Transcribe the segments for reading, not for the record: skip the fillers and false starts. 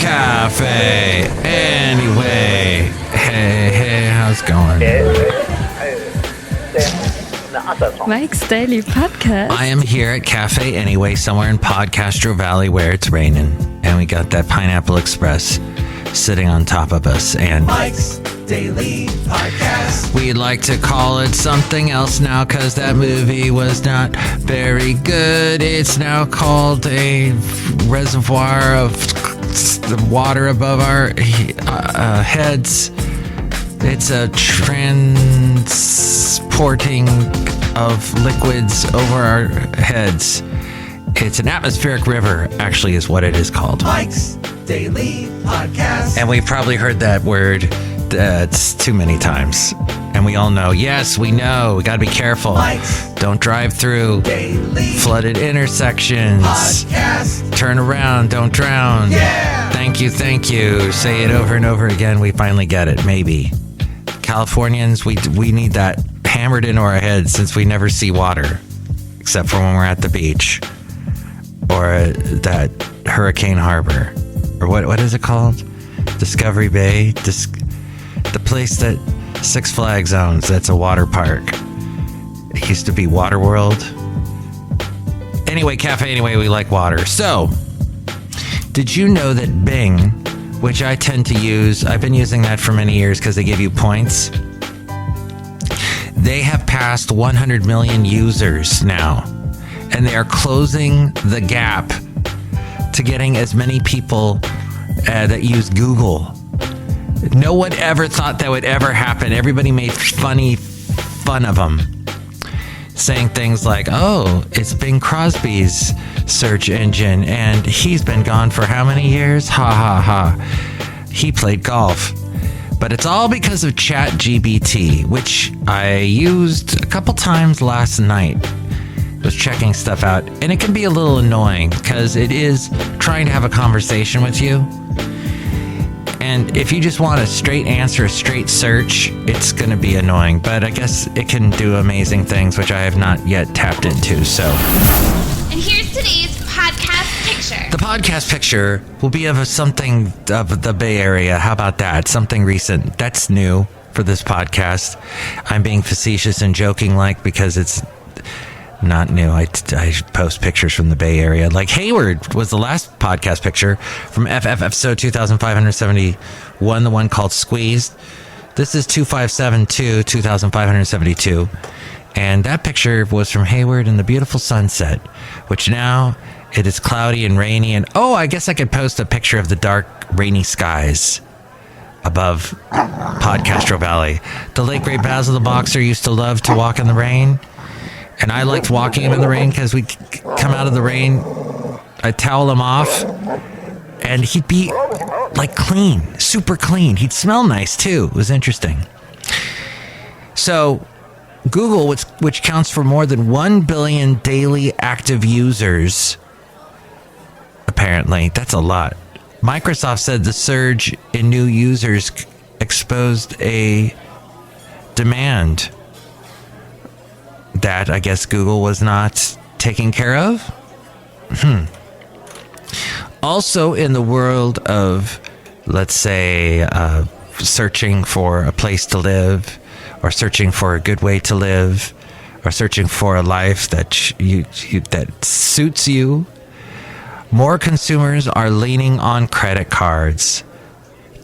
Cafe Anyway. Hey, how's it going? Mike's Daily Podcast. I am here at Cafe Anyway, somewhere in Podcastro Valley where it's raining. And we got that Pineapple Express sitting on top of us. And Mike's Daily Podcast. We'd like to call it something else now because that movie was not very good. It's now called a reservoir of the water above our heads. It's a transporting of liquids over our heads. It's an atmospheric river, actually, is what it is called. Mike's Daily Podcast. And we've probably heard that word too many times. And we all know, yes, we know, we got to be careful. Mike's Don't drive through Daily flooded intersections. Podcast. Turn around, don't drown. Yeah. Thank you. Say it over and over again. We finally get it, maybe. Californians, we need that hammered into our heads since we never see water, except for when we're at the beach or that Hurricane Harbor, or what is it called? Discovery Bay, the place that Six Flags owns. That's a water park. It used to be Water World. Anyway, Cafe Anyway, we like water. So, did you know that Bing, which I tend to use, I've been using that for many years because they give you points. They have passed 100 million users now, and they are closing the gap to getting as many people that use Google. No one ever thought that would ever happen. Everybody made fun of them, saying things like, oh, it's Bing Crosby's search engine, and he's been gone for how many years? Ha ha ha. He played golf. But it's all because of ChatGPT, which I used a couple times last night. Was checking stuff out, and it can be a little annoying because it is trying to have a conversation with you. And if you just want a straight answer, a straight search, it's going to be annoying. But I guess it can do amazing things, which I have not yet tapped into. So, and here's today's podcast picture. The podcast picture will be of something of the Bay Area. How about that? Something recent. That's new for this podcast. I'm being facetious and joking because it's not new. I post pictures from the Bay Area. Like Hayward was the last podcast picture from episode 2571, the one called Squeezed. This is 2572, 2572. And that picture was from Hayward in the beautiful sunset, which now it is cloudy and rainy. And I guess I could post a picture of the dark, rainy skies above Podcastro Valley. The late great Basil the Boxer used to love to walk in the rain. And I liked walking him in the rain because we'd come out of the rain, I'd towel him off, and he'd be like clean, super clean. He'd smell nice too. It was interesting. So Google, which counts for more than 1 billion daily active users, apparently, that's a lot. Microsoft said the surge in new users exposed a demand that I guess Google was not taking care of. Also in the world of, let's say, searching for a place to live, or searching for a good way to live, or searching for a life that that suits you, more consumers are leaning on credit cards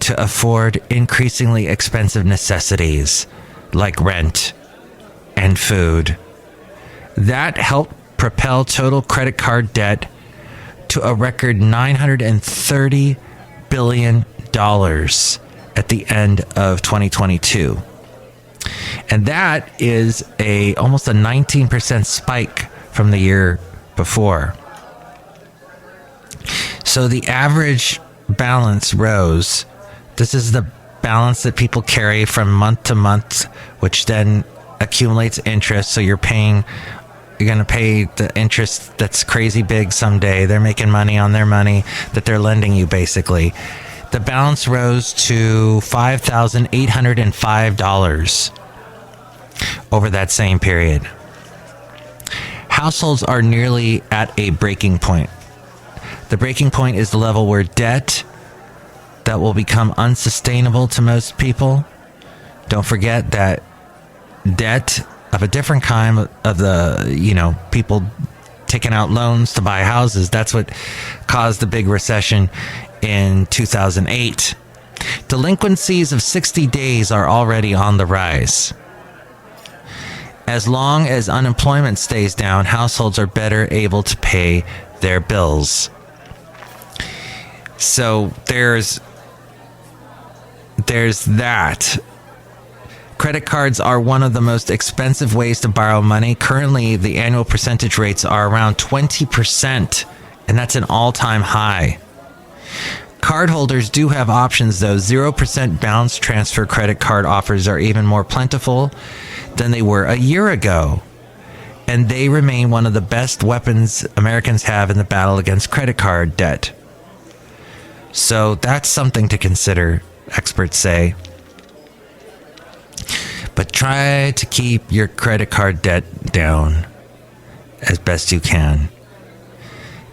to afford increasingly expensive necessities like rent and food. That helped propel total credit card debt to a record $930 billion at the end of 2022. And that is almost a 19% spike from the year before. So the average balance rose. This is the balance that people carry from month to month, which then accumulates interest. So you're going to pay the interest that's crazy big someday. They're making money on their money that they're lending you, basically. The balance rose to $5,805 over that same period. Households are nearly at a breaking point. The breaking point is the level where debt that will become unsustainable to most people. Don't forget that debt of a different kind of the, people taking out loans to buy houses. That's what caused the big recession in 2008. Delinquencies of 60 days are already on the rise. As long as unemployment stays down, households are better able to pay their bills. So there's that. Credit cards are one of the most expensive ways to borrow money. Currently, the annual percentage rates are around 20%, and that's an all-time high. Cardholders do have options, though. 0% balance transfer credit card offers are even more plentiful than they were a year ago, and they remain one of the best weapons Americans have in the battle against credit card debt. So that's something to consider, experts say. But try to keep your credit card debt down as best you can.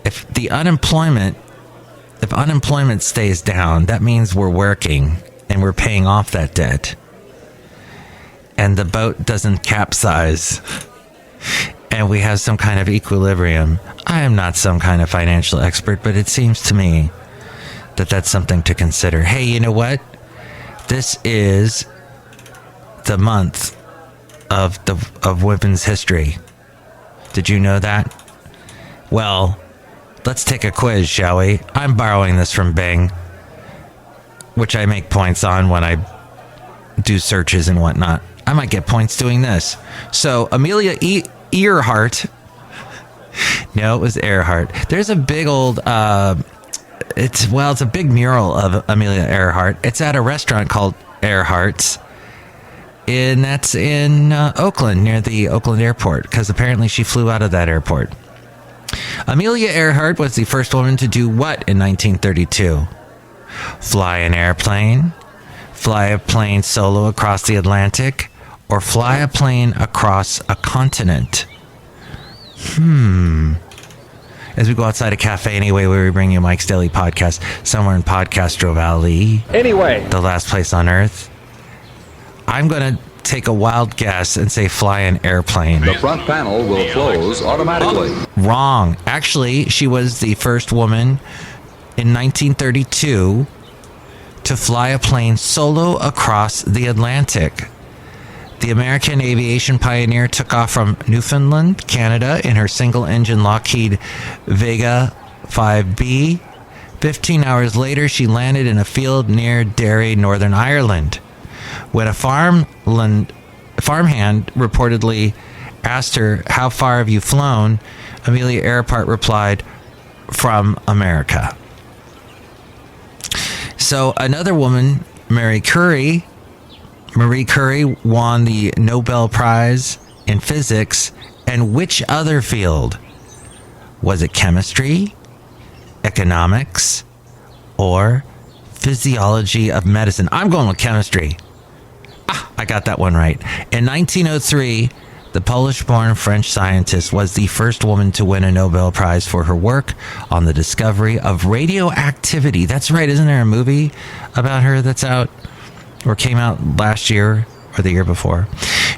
If unemployment stays down, that means we're working and we're paying off that debt. And the boat doesn't capsize. And we have some kind of equilibrium. I am not some kind of financial expert, but it seems to me that that's something to consider. Hey, you know what? This is the month of women's history. Did you know that? Well, let's take a quiz, shall we? I'm borrowing this from Bing, which I make points on when I do searches and whatnot. I might get points doing this. So, Amelia Earhart. No, it was Earhart. There's a big old, it's a big mural of Amelia Earhart. It's at a restaurant called Earhart's. And that's in Oakland, near the Oakland airport, because apparently she flew out of that airport. Amelia Earhart was the first woman to do what in 1932? Fly an airplane, fly a plane solo across the Atlantic, or fly a plane across a continent? As we go outside a cafe anyway, where we bring you Mike's Daily Podcast, somewhere in Podcastro Valley. Anyway, the last place on Earth. I'm going to take a wild guess and say fly an airplane. The front panel will close automatically. Oh, wrong. Actually, she was the first woman in 1932 to fly a plane solo across the Atlantic. The American aviation pioneer took off from Newfoundland, Canada, in her single-engine Lockheed Vega 5B. 15 hours later, she landed in a field near Derry, Northern Ireland. When a farmhand reportedly asked her, "How far have you flown?" Amelia Earhart replied, "From America." So another woman, Marie Curie won the Nobel Prize in Physics. And which other field? Was it chemistry, economics, or physiology of medicine? I'm going with chemistry. I got that one right. In 1903, the Polish-born French scientist was the first woman to win a Nobel Prize for her work on the discovery of radioactivity. That's right. Isn't there a movie about her that's out or came out last year or the year before?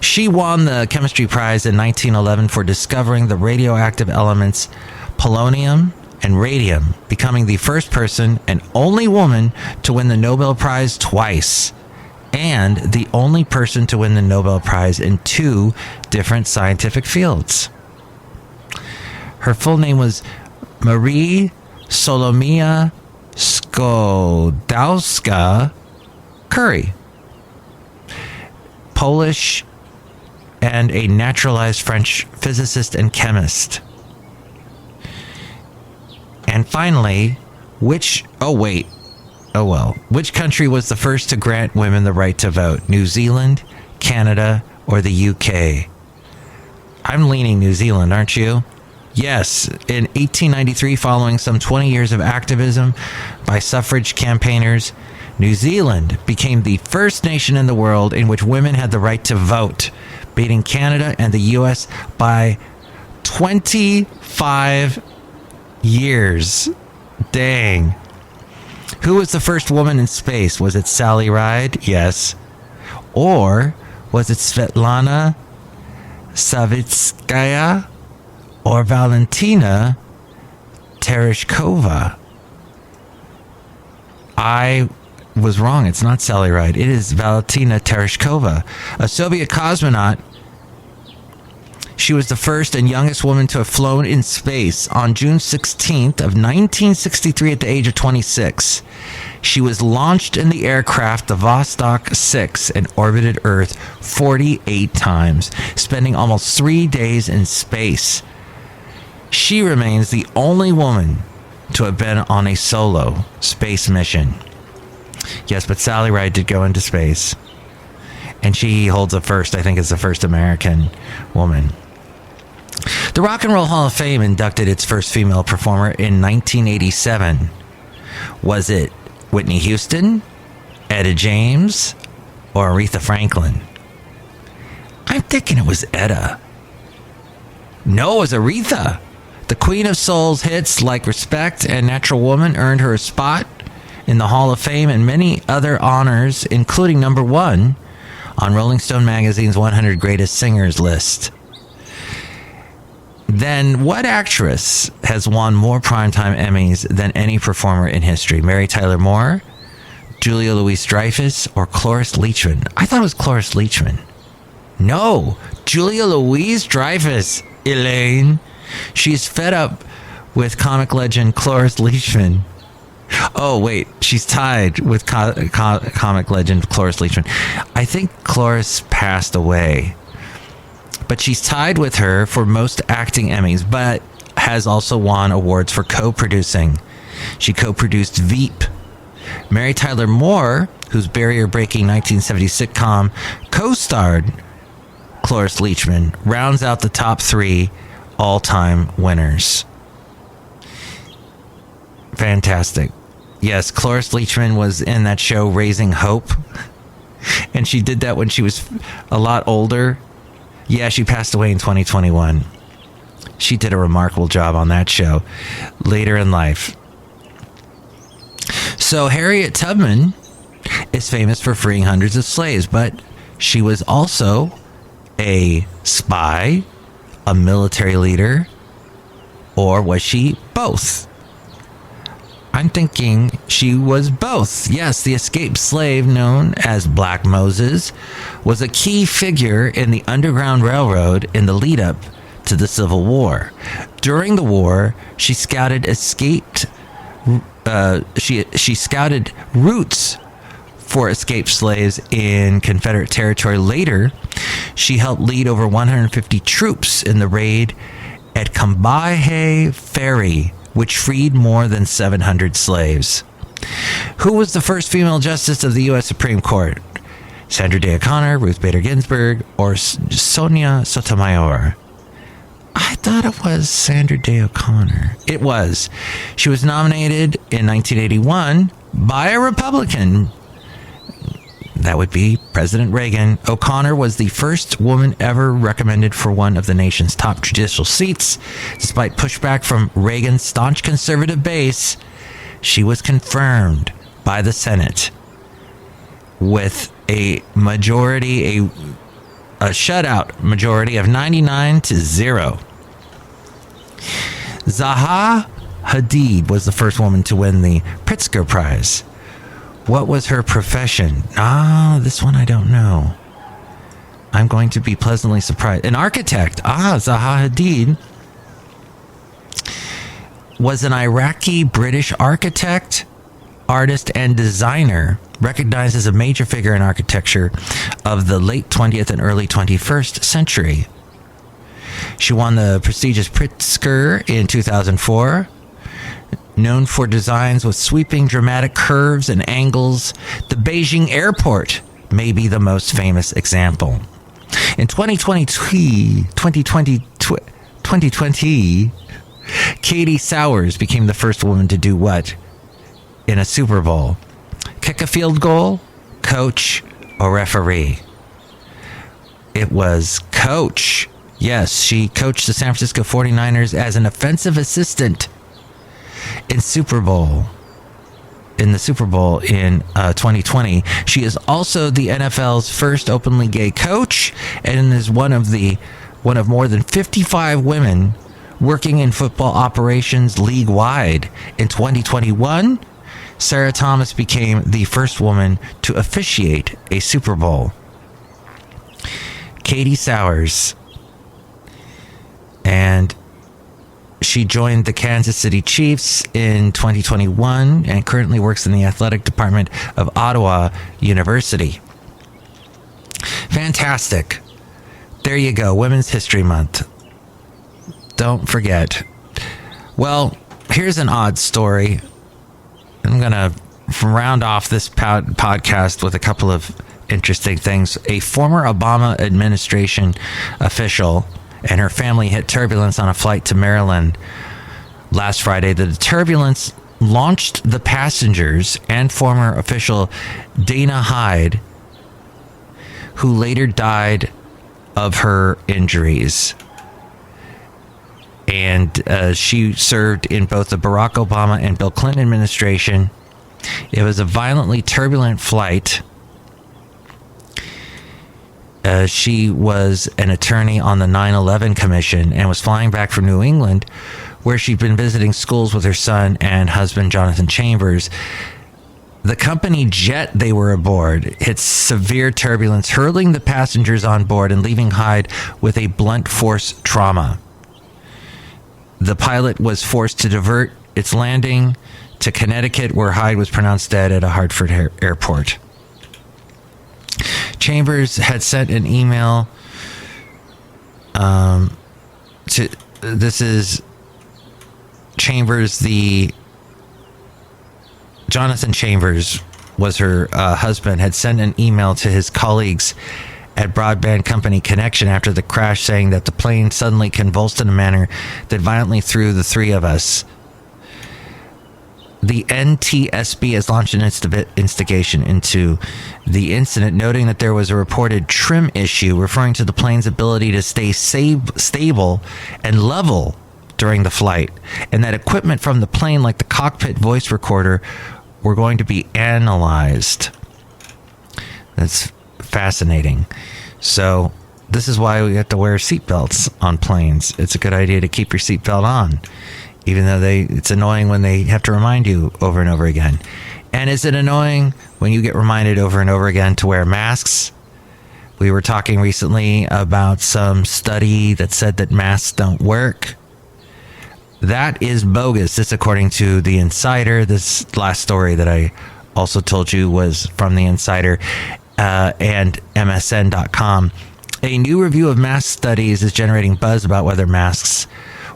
She won the chemistry prize in 1911 for discovering the radioactive elements polonium and radium, becoming the first person and only woman to win the Nobel Prize twice, and the only person to win the Nobel Prize in 2 different scientific fields. Her full name was Marie Solomia Skłodowska Curie, Polish and a naturalized French physicist and chemist. And finally, which country was the first to grant women the right to vote? New Zealand, Canada, or the UK? I'm leaning New Zealand, aren't you? Yes, in 1893, following some 20 years of activism by suffrage campaigners, New Zealand became the first nation in the world in which women had the right to vote, beating Canada and the US by 25 years. Dang. Who was the first woman in space? Was it Sally Ride? Yes. Or was it Svetlana Savitskaya or Valentina Tereshkova? I was wrong. It's not Sally Ride. It is Valentina Tereshkova, a Soviet cosmonaut. She was the first and youngest woman to have flown in space on June 16th of 1963 at the age of 26. She was launched in the aircraft, the Vostok 6, and orbited Earth 48 times, spending almost 3 days in space. She remains the only woman to have been on a solo space mission. Yes, but Sally Ride did go into space. And she holds a first, I think is the first American woman. The Rock and Roll Hall of Fame inducted its first female performer in 1987. Was it Whitney Houston, Etta James, or Aretha Franklin? I'm thinking it was Etta. No, it was Aretha. The Queen of Soul's hits like Respect and Natural Woman earned her a spot in the Hall of Fame and many other honors, including number 1 on Rolling Stone magazine's 100 Greatest Singers list. Then what actress has won more primetime Emmys than any performer in history? Mary Tyler Moore, Julia Louis-Dreyfus, or Cloris Leachman? I thought it was Cloris Leachman. No, Julia Louis-Dreyfus, Elaine. She's fed up with comic legend Cloris Leachman. Oh, wait, she's tied with comic legend Cloris Leachman. I think Cloris passed away. But she's tied with her for most acting Emmys, but has also won awards for co-producing. She co-produced Veep. Mary Tyler Moore, whose barrier-breaking 1970 sitcom co-starred Cloris Leachman, rounds out the top 3 all-time winners. Fantastic. Yes, Cloris Leachman was in that show Raising Hope. And she did that when she was a lot older. Yeah, she passed away in 2021. She did a remarkable job on that show later in life. So Harriet Tubman is famous for freeing hundreds of slaves, but she was also a spy, a military leader, or was she both? I'm thinking she was both. Yes, the escaped slave known as Black Moses was a key figure in the Underground Railroad in the lead up to the Civil War. During the war, she scouted she scouted routes for escaped slaves in Confederate territory. Later, she helped lead over 150 troops in the raid at Combahee Ferry, which freed more than 700 slaves. Who was the first female justice of the U.S. Supreme Court? Sandra Day O'Connor, Ruth Bader Ginsburg, or Sonia Sotomayor? I thought it was Sandra Day O'Connor. It was. She was nominated in 1981 by a Republican. That would be President Reagan. O'Connor was the first woman ever recommended for one of the nation's top judicial seats. Despite pushback from Reagan's staunch conservative base, she was confirmed by the Senate with a majority, a shutout majority of 99-0. Zaha Hadid was the first woman to win the Pritzker Prize. What was her profession? This one I don't know. I'm going to be pleasantly surprised. An architect. Zaha Hadid was an Iraqi-British architect, artist, and designer, recognized as a major figure in architecture of the late 20th and early 21st century. She won the prestigious Pritzker in 2004. Known for designs with sweeping dramatic curves and angles, the Beijing airport may be the most famous example. In 2020, Katie Sowers became the first woman to do what in a Super Bowl? Kick a field goal, coach, or referee? It was coach. Yes, she coached the San Francisco 49ers as an offensive assistant in Super Bowl in the Super Bowl in 2020. She is also the NFL's first openly gay coach and is one of more than 55 women working in football operations league-wide. In 2021, Sarah Thomas became the first woman to officiate a Super Bowl. Katie Sowers. And she joined the Kansas City Chiefs in 2021 and currently works in the athletic department of Ottawa University. Fantastic. There you go. Women's History Month. Don't forget. Well, here's an odd story. I'm going to round off this podcast with a couple of interesting things. A former Obama administration official and her family hit turbulence on a flight to Maryland last Friday. The turbulence launched the passengers and former official Dana Hyde, who later died of her injuries. And she served in both the Barack Obama and Bill Clinton administration. It was a violently turbulent flight. She was an attorney on the 9/11 Commission and was flying back from New England, where she'd been visiting schools with her son and husband, Jonathan Chambers. The company jet they were aboard hit severe turbulence, hurling the passengers on board and leaving Hyde with a blunt force trauma. The pilot was forced to divert its landing to Connecticut, where Hyde was pronounced dead at a Hartford airport. Chambers had sent an email to, this is Chambers, Jonathan Chambers was her husband, had sent an email to his colleagues at broadband company Connection after the crash, saying that the plane suddenly convulsed in a manner that violently threw the three of us. The NTSB has launched an investigation into the incident, noting that there was a reported trim issue, referring to the plane's ability to stay stable and level during the flight, and that equipment from the plane, like the cockpit voice recorder, were going to be analyzed. That's fascinating. So this is why we have to wear seatbelts on planes. It's a good idea to keep your seatbelt on, even though it's annoying when they have to remind you over and over again. And is it annoying when you get reminded over and over again to wear masks? We were talking recently about some study that said that masks don't work. That is bogus. This according to The Insider. This last story that I also told you was from The Insider and MSN.com. A new review of mask studies is generating buzz about whether masks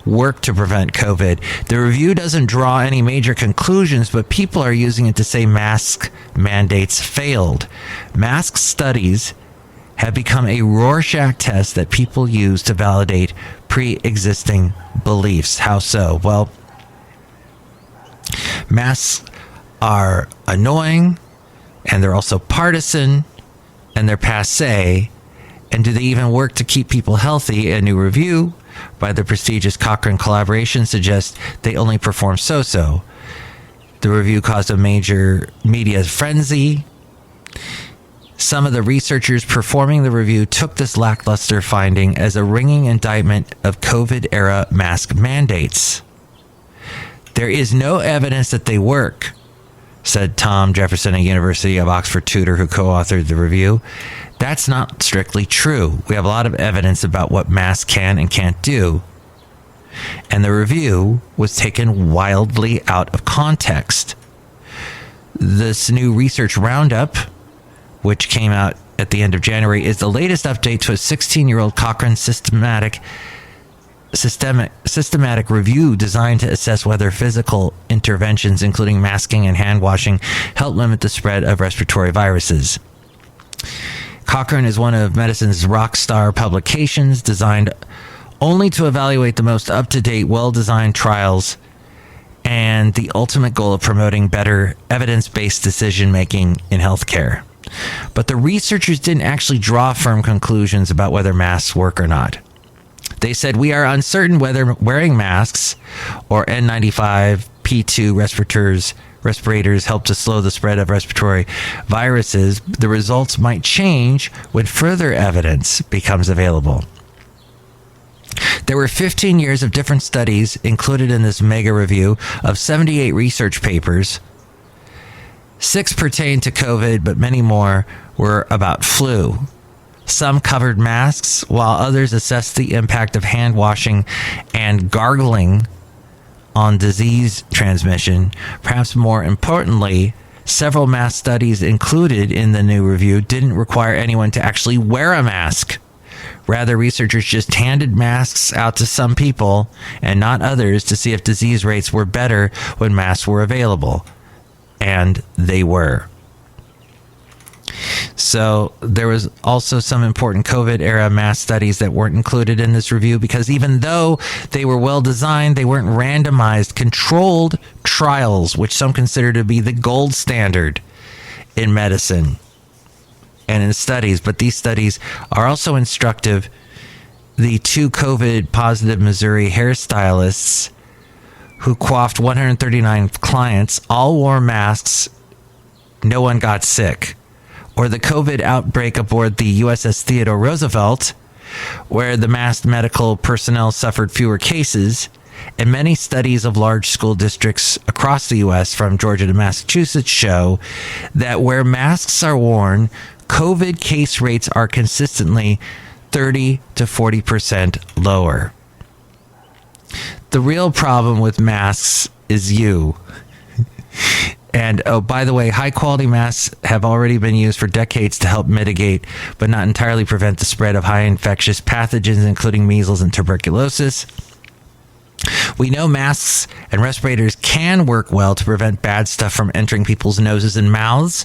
work to prevent COVID. The review doesn't draw any major conclusions, but people are using it to say mask mandates failed. Mask studies have become a Rorschach test that people use to validate pre-existing beliefs. How so? Well, masks are annoying, and they're also partisan, and they're passé. And do they even work to keep people healthy? A new review by the prestigious Cochrane Collaboration suggests they only perform so-so. The review caused a major media frenzy. Some of the researchers performing the review took this lackluster finding as a ringing indictment of COVID-era mask mandates. There is no evidence that they work, said Tom Jefferson, a University of Oxford tutor who co-authored the review. That's not strictly true. We have a lot of evidence about what masks can and can't do. And the review was taken wildly out of context. This new research roundup, which came out at the end of January, is the latest update to a 16-year-old Cochrane systematic review designed to assess whether physical interventions, including masking and hand washing, help limit the spread of respiratory viruses. Cochrane is one of medicine's rock star publications, designed only to evaluate the most up-to-date, well-designed trials and the ultimate goal of promoting better evidence-based decision-making in healthcare. But the researchers didn't actually draw firm conclusions about whether masks work or not. They said, we are uncertain whether wearing masks or N95, P2 respirators help to slow the spread of respiratory viruses, the results might change when further evidence becomes available. There were 15 years of different studies included in this mega review of 78 research papers. 6 pertained to COVID, but many more were about flu. Some covered masks, while others assessed the impact of hand washing and gargling on disease transmission. Perhaps more importantly, several mask studies included in the new review didn't require anyone to actually wear a mask. Rather, researchers just handed masks out to some people and not others to see if disease rates were better when masks were available. And they were. So there was also some important COVID-era mask studies that weren't included in this review because even though they were well designed, they weren't randomized, controlled trials, which some consider to be the gold standard in medicine and in studies. But these studies are also instructive. The 2 COVID-positive Missouri hairstylists who coiffed 139 clients all wore masks. No one got sick. Or the COVID outbreak aboard the USS Theodore Roosevelt, where the masked medical personnel suffered fewer cases, and many studies of large school districts across the U.S. from Georgia to Massachusetts show that where masks are worn, COVID case rates are consistently 30 to 40% lower. The real problem with masks is you. And, oh, by the way, high-quality masks have already been used for decades to help mitigate, but not entirely prevent the spread of high infectious pathogens, including measles and tuberculosis. We know masks and respirators can work well to prevent bad stuff from entering people's noses and mouths,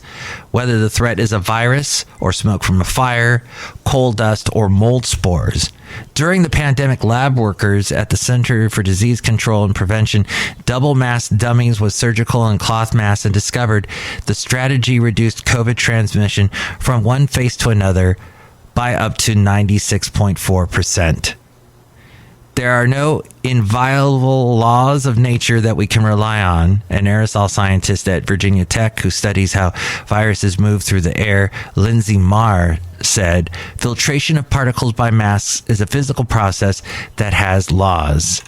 whether the threat is a virus or smoke from a fire, coal dust, or mold spores. During the pandemic, lab workers at the Center for Disease Control and Prevention double-masked dummies with surgical and cloth masks and discovered the strategy reduced COVID transmission from one face to another by up to 96.4%. There are no inviolable laws of nature that we can rely on. An aerosol scientist at Virginia Tech who studies how viruses move through the air, Lindsay Marr, said, filtration of particles by masks is a physical process that has laws.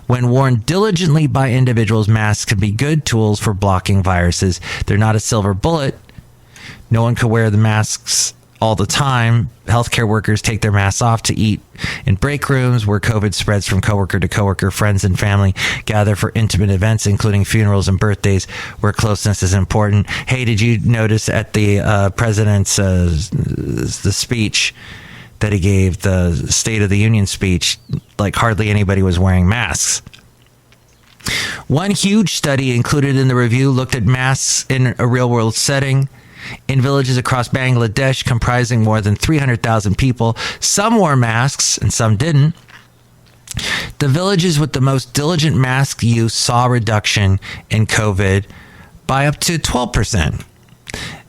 When worn diligently by individuals, masks can be good tools for blocking viruses. They're not a silver bullet. No one can wear the masks all the time. Healthcare workers take their masks off to eat in break rooms where COVID spreads from coworker to coworker. Friends and family gather for intimate events, including funerals and birthdays where closeness is important. Hey, did you notice at the president's the speech that he gave, the State of the Union speech, like hardly anybody was wearing masks? One huge study included in the review looked at masks in a real-world setting. In villages across Bangladesh comprising more than 300,000 people, some wore masks and some didn't. The villages with the most diligent mask use saw a reduction in COVID by up to 12%.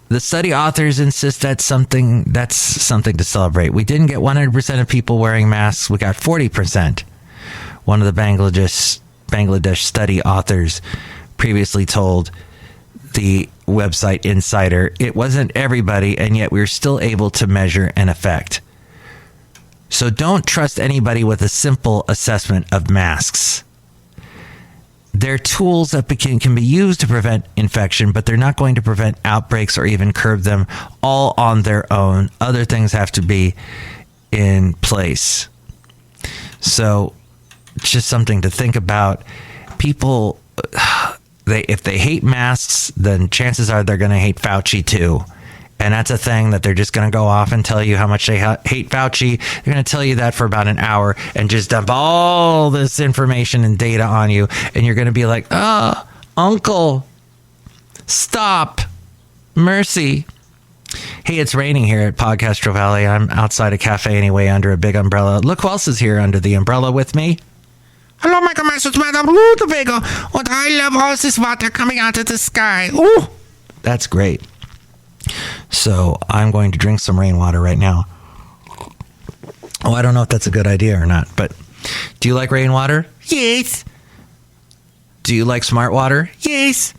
The study authors insist that's something to celebrate. We didn't get 100% of people wearing masks. We got 40%. One of the Bangladesh study authors previously told the website Insider, it wasn't everybody, and yet we were still able to measure an effect. So don't trust anybody with a simple assessment of masks. They're tools that can be used to prevent infection, but they're not going to prevent outbreaks or even curb them all on their own. Other things have to be in place. So just something to think about. People, if they hate masks, then chances are they're going to hate Fauci too. And that's a thing that they're just going to go off and tell you how much they hate Fauci. They're going to tell you that for about an hour and just dump all this information and data on you. And you're going to be like, oh, uncle, stop. Mercy. Hey, it's raining here at Podcastro Valley. I'm outside a cafe anyway under a big umbrella. Look who else is here under the umbrella with me. Hello, my commander, it's Madame Rootabega, and I love all this water coming out of the sky. Ooh, that's great. So I'm going to drink some rainwater right now. Oh, I don't know if that's a good idea or not, but do you like rainwater? Yes. Do you like smart water? Yes.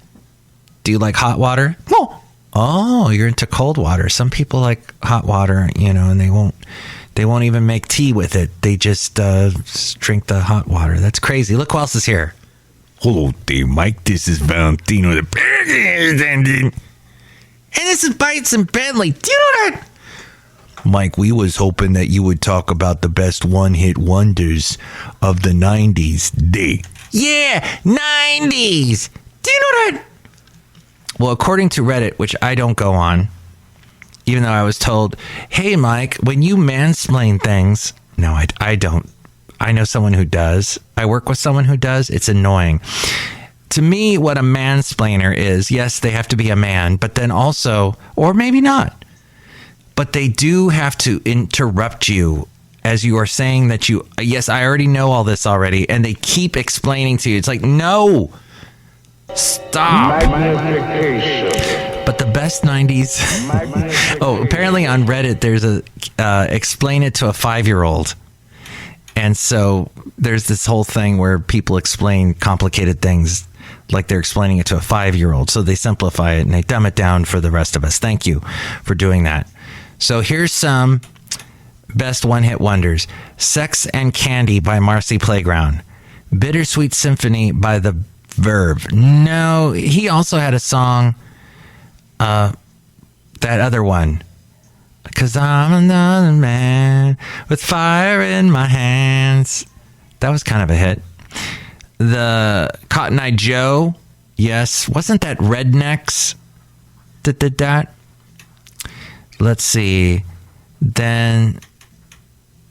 Do you like hot water? No. Oh, you're into cold water. Some people like hot water, and they won't even make tea with it. They just drink the hot water. That's crazy. Look who else is here. Hello there, Mike. This is Valentino, the president. And this is Bison Bentley. Do you know that? Mike, we was hoping that you would talk about the best one-hit wonders of the 90s. Yeah, 90s. Do you know that? Well, according to Reddit, which I don't go on, even though I was told, hey, Mike, when you mansplain things, no, I don't. I know someone who does. I work with someone who does. It's annoying. To me, what a mansplainer is, yes, they have to be a man, but then also, or maybe not, but they do have to interrupt you as you are saying that yes, I already know all this already, and they keep explaining to you. It's like, no, stop. But the best 90s. Oh, apparently on Reddit, there's explain it to a 5-year-old. And so there's this whole thing where people explain complicated things like they're explaining it to a 5-year-old. So they simplify it and they dumb it down for the rest of us. Thank you for doing that. So here's some best one-hit wonders. Sex and Candy by Marcy Playground. Bittersweet Symphony by The Verve. No, he also had a song, that other one. 'Cause I'm another man with fire in my hands. That was kind of a hit. The Cotton Eye Joe. Yes. Wasn't that Rednecks that did that? Let's see. Then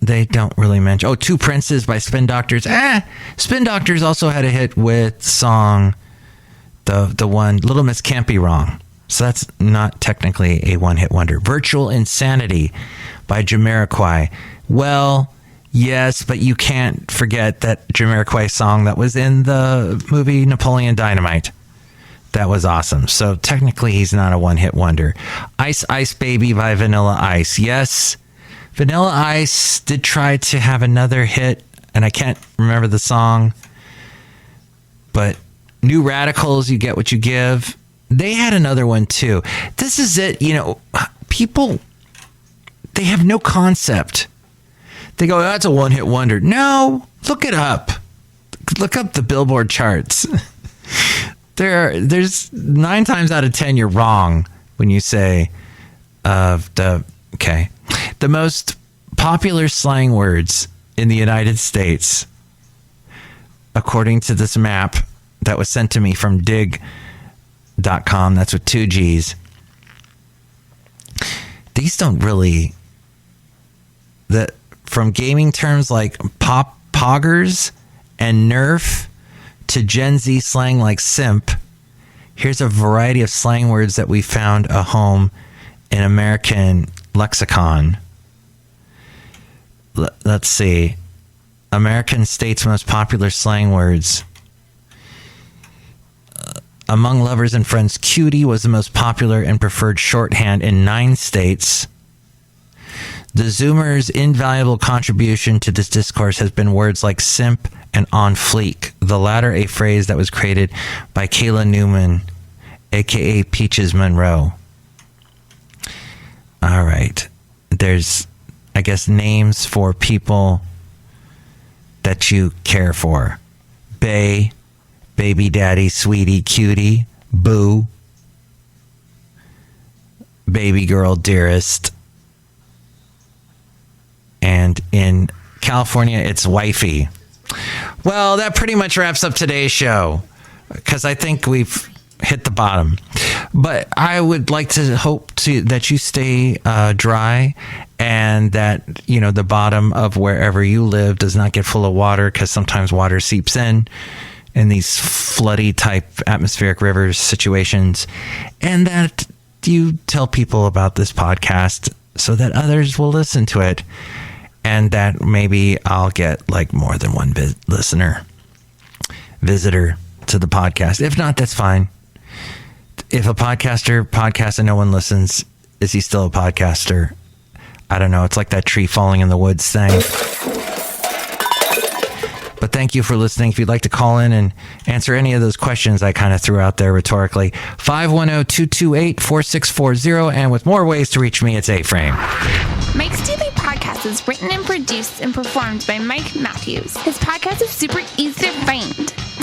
they don't really mention. Oh, Two Princes by Spin Doctors. Spin Doctors also had a hit with song, the one, Little Miss Can't Be Wrong. So that's not technically a one-hit wonder. Virtual Insanity by Jamiroquai. Well, yes, but you can't forget that Jamiroquai song that was in the movie Napoleon Dynamite. That was awesome. So technically he's not a one-hit wonder. Ice Ice Baby by Vanilla Ice. Yes, Vanilla Ice did try to have another hit, and I can't remember the song. But New Radicals, You Get What You Give. They had another one too. This is it. People, they have no concept. They go, that's a one-hit wonder. No, look it up. Look up the Billboard charts. There's 9 times out of 10 you're wrong when you say the most popular slang words in the United States, according to this map that was sent to me from dig.com, that's with 2 G's. These don't really, from gaming terms like poggers and nerf to Gen Z slang like simp, here's a variety of slang words that we found a home in American lexicon. Let's see. American states' most popular slang words. Among lovers and friends, cutie was the most popular and preferred shorthand in 9 states. The Zoomers' invaluable contribution to this discourse has been words like simp and on fleek, the latter a phrase that was created by Kayla Newman, a.k.a. Peaches Monroe. All right. There's, I guess, names for people that you care for. Bae, baby daddy, sweetie, cutie, boo, baby girl, dearest. And in California, it's wifey. Well, that pretty much wraps up today's show, because I think we've hit the bottom. But I would like to hope that you stay dry, and that, the bottom of wherever you live does not get full of water, because sometimes water seeps in these floody type atmospheric rivers situations, and that you tell people about this podcast so that others will listen to it, and that maybe I'll get more than one visitor to the podcast. If not, that's fine. If a podcaster podcasts and no one listens, is he still a podcaster? I don't know. It's like that tree falling in the woods thing. But thank you for listening. If you'd like to call in and answer any of those questions I kind of threw out there rhetorically, 510-228-4640. And with more ways to reach me, it's A-Frame. Mike's Daily Podcast is written and produced and performed by Mike Matthews. His podcast is super easy to find.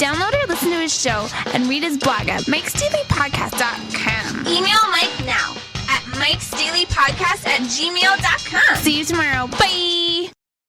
Download or listen to his show and read his blog at MikesDailyPodcast.com. Email Mike now at MikesDailyPodcast@gmail.com. See you tomorrow. Bye!